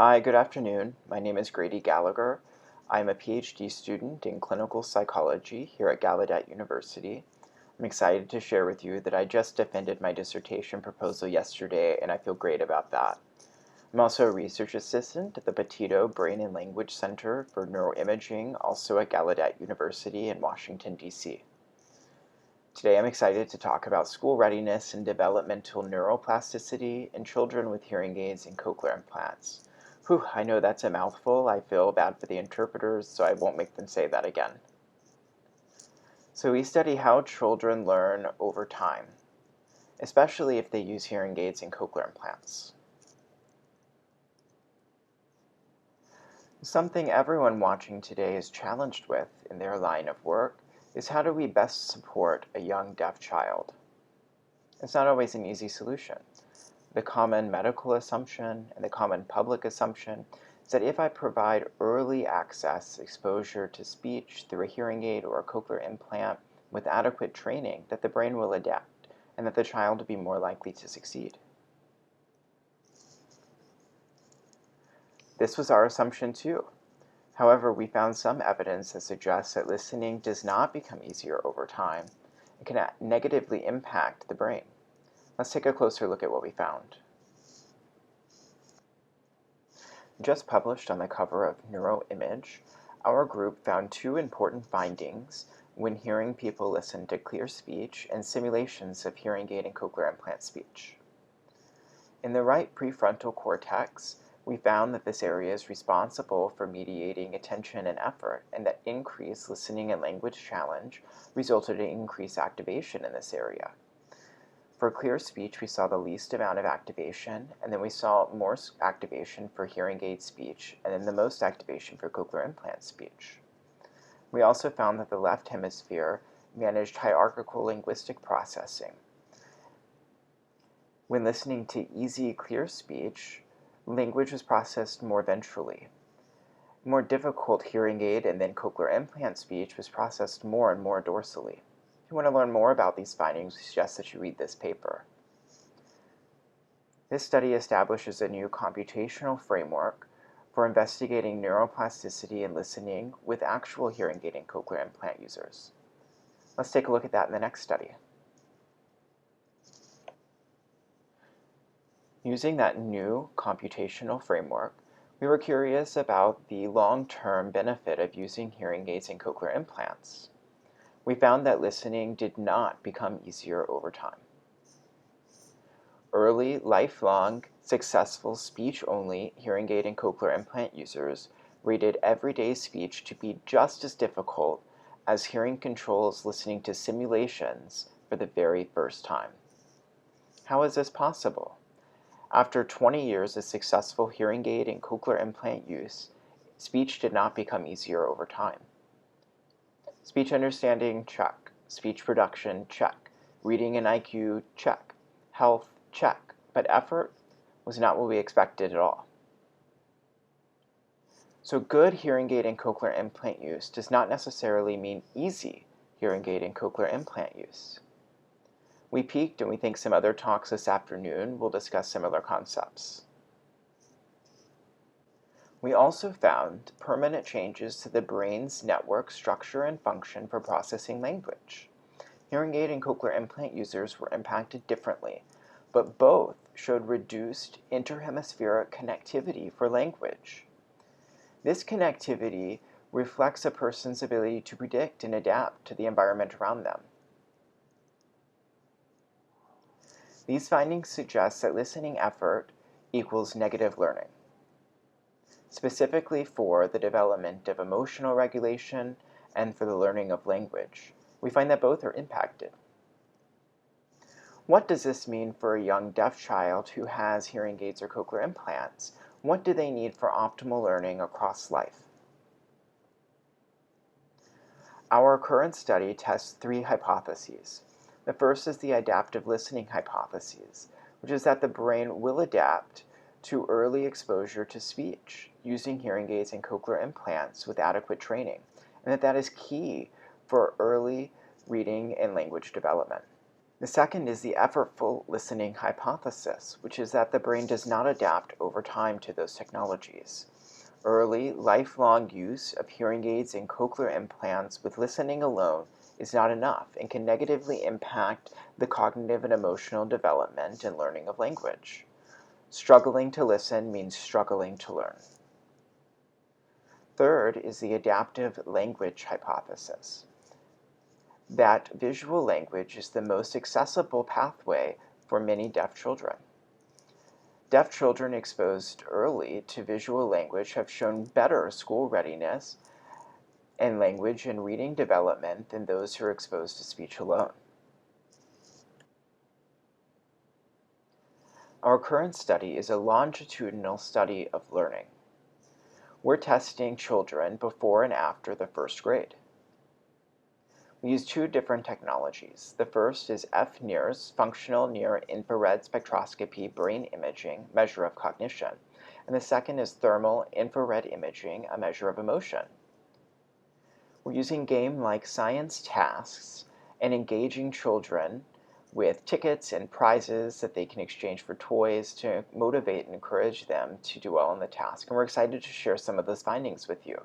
Hi, good afternoon. My name is Grady Gallagher. I'm a PhD student in clinical psychology here at Gallaudet University. I'm excited to share with you that I just defended my dissertation proposal yesterday, and I feel great about that. I'm also a research assistant at the Petito Brain and Language Center for Neuroimaging, also at Gallaudet University in Washington, D.C. Today I'm excited to talk about school readiness and developmental neuroplasticity in children with hearing aids and cochlear implants. Whew, I know that's a mouthful. I feel bad for the interpreters, so I won't make them say that again. So we study how children learn over time, especially if they use hearing aids and cochlear implants. Something everyone watching today is challenged with in their line of work is how do we best support a young deaf child? It's not always an easy solution. The common medical assumption and the common public assumption is that if I provide early access exposure to speech through a hearing aid or a cochlear implant with adequate training, that the brain will adapt and that the child will be more likely to succeed. This was our assumption too. However, we found some evidence that suggests that listening does not become easier over time and can negatively impact the brain. Let's take a closer look at what we found. Just published on the cover of Neuroimage, our group found two important findings when hearing people listen to clear speech and simulations of hearing aid and cochlear implant speech. In the right prefrontal cortex, we found that this area is responsible for mediating attention and effort, and that increased listening and language challenge resulted in increased activation in this area. For clear speech, we saw the least amount of activation, and then we saw more activation for hearing aid speech, and then the most activation for cochlear implant speech. We also found that the left hemisphere managed hierarchical linguistic processing. When listening to easy, clear speech, language was processed more ventrally. More difficult hearing aid and then cochlear implant speech was processed more and more dorsally. If you want to learn more about these findings, we suggest that you read this paper. This study establishes a new computational framework for investigating neuroplasticity in listening with actual hearing aid and cochlear implant users. Let's take a look at that in the next study. Using that new computational framework, we were curious about the long-term benefit of using hearing aids and cochlear implants. We found that listening did not become easier over time. Early, lifelong, successful speech-only hearing aid and cochlear implant users rated everyday speech to be just as difficult as hearing controls listening to simulations for the very first time. How is this possible? After 20 years of successful hearing aid and cochlear implant use, speech did not become easier over time. Speech understanding, check. Speech production, check. Reading and IQ, check. Health, check. But effort was not what we expected at all. So good hearing aid and cochlear implant use does not necessarily mean easy hearing aid and cochlear implant use. We peaked, and we think some other talks this afternoon will discuss similar concepts. We also found permanent changes to the brain's network structure and function for processing language. Hearing aid and cochlear implant users were impacted differently, but both showed reduced interhemispheric connectivity for language. This connectivity reflects a person's ability to predict and adapt to the environment around them. These findings suggest that listening effort equals negative learning, specifically for the development of emotional regulation and for the learning of language. We find that both are impacted. What does this mean for a young deaf child who has hearing aids or cochlear implants? What do they need for optimal learning across life? Our current study tests three hypotheses. The first is the adaptive listening hypothesis, which is that the brain will adapt to early exposure to speech using hearing aids and cochlear implants with adequate training, and that is key for early reading and language development. The second is the effortful listening hypothesis, which is that the brain does not adapt over time to those technologies. Early, lifelong use of hearing aids and cochlear implants with listening alone is not enough and can negatively impact the cognitive and emotional development and learning of language. Struggling to listen means struggling to learn. Third is the adaptive language hypothesis, that visual language is the most accessible pathway for many deaf children. Deaf children exposed early to visual language have shown better school readiness and language and reading development than those who are exposed to speech alone. Our current study is a longitudinal study of learning. We're testing children before and after the first grade. We use two different technologies. The first is FNIRS, Functional Near-Infrared Spectroscopy Brain Imaging, measure of cognition, and the second is Thermal Infrared Imaging, a measure of emotion. We're using game-like science tasks and engaging children with tickets and prizes that they can exchange for toys to motivate and encourage them to do well in the task, and we're excited to share some of those findings with you.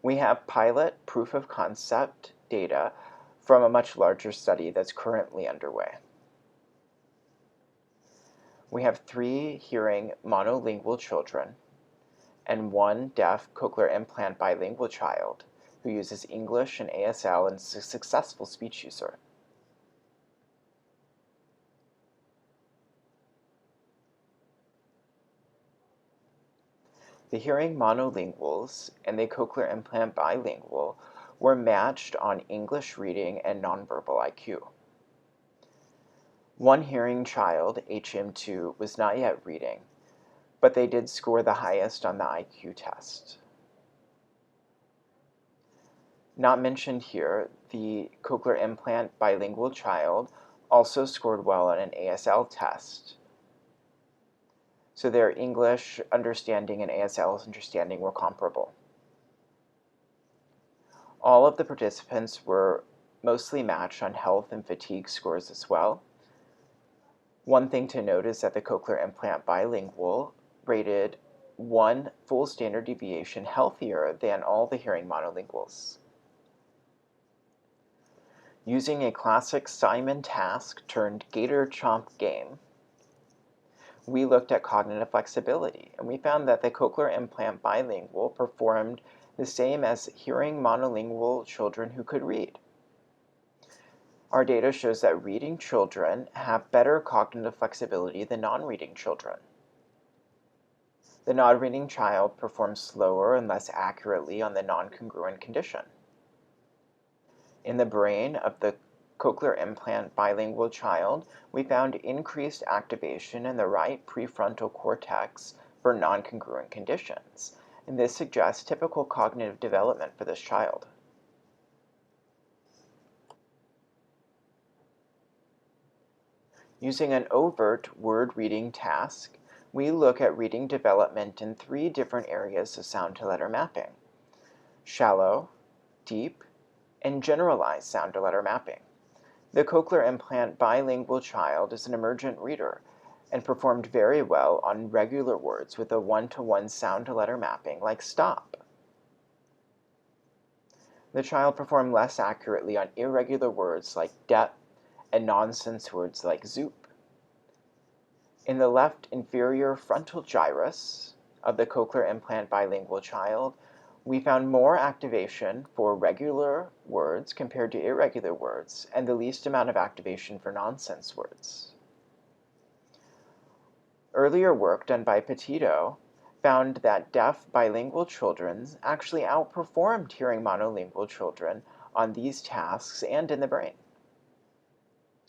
We have pilot proof of concept data from a much larger study that's currently underway. We have 3 hearing monolingual children and 1 deaf cochlear implant bilingual child who uses English and ASL and is a successful speech user. The hearing monolinguals and the cochlear implant bilingual were matched on English reading and nonverbal IQ. One hearing child, HM2, was not yet reading, but they did score the highest on the IQ test. Not mentioned here, the cochlear implant bilingual child also scored well on an ASL test. So their English understanding and ASL understanding were comparable. All of the participants were mostly matched on health and fatigue scores as well. One thing to note is that the cochlear implant bilingual rated 1 full standard deviation healthier than all the hearing monolinguals. Using a classic Simon task turned gator chomp game, we looked at cognitive flexibility, and we found that the cochlear implant bilingual performed the same as hearing monolingual children who could read. Our data shows that reading children have better cognitive flexibility than non-reading children. The non-reading child performs slower and less accurately on the non-congruent condition. In the brain of the cochlear implant bilingual child, we found increased activation in the right prefrontal cortex for non-congruent conditions, and this suggests typical cognitive development for this child. Using an overt word reading task, we look at reading development in 3 different areas of sound-to-letter mapping: shallow, deep, and generalized sound-to-letter mapping. The cochlear implant bilingual child is an emergent reader and performed very well on regular words with a 1-to-1 sound-to-letter mapping like stop. The child performed less accurately on irregular words like det and nonsense words like zoop. In the left inferior frontal gyrus of the cochlear implant bilingual child, we found more activation for regular words compared to irregular words, and the least amount of activation for nonsense words. Earlier work done by Petito found that deaf bilingual children actually outperformed hearing monolingual children on these tasks and in the brain.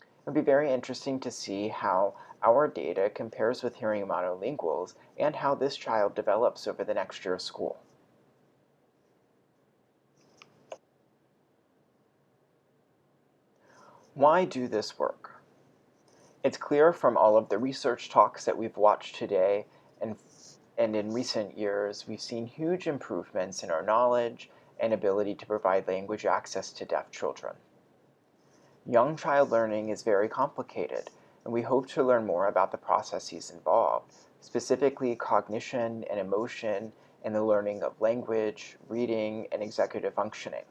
It would be very interesting to see how our data compares with hearing monolinguals and how this child develops over the next year of school. Why do this work? It's clear from all of the research talks that we've watched today and in recent years, we've seen huge improvements in our knowledge and ability to provide language access to deaf children. Young child learning is very complicated, and we hope to learn more about the processes involved, specifically cognition and emotion and the learning of language, reading, and executive functioning.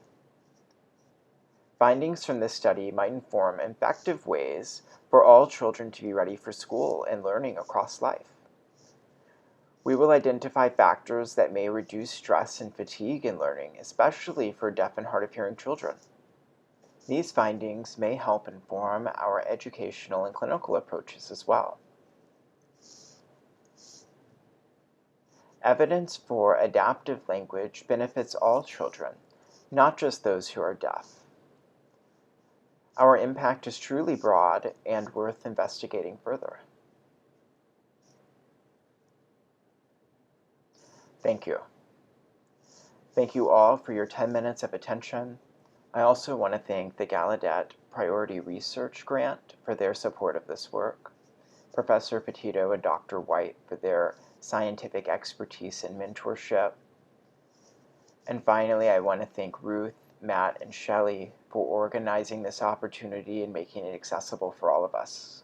Findings from this study might inform effective ways for all children to be ready for school and learning across life. We will identify factors that may reduce stress and fatigue in learning, especially for deaf and hard of hearing children. These findings may help inform our educational and clinical approaches as well. Evidence for adaptive language benefits all children, not just those who are deaf. Our impact is truly broad and worth investigating further. Thank you. Thank you all for your 10 minutes of attention. I also want to thank the Gallaudet Priority Research Grant for their support of this work, Professor Petito and Dr. White for their scientific expertise and mentorship, and finally, I want to thank Ruth, Matt, and Shelley for organizing this opportunity and making it accessible for all of us.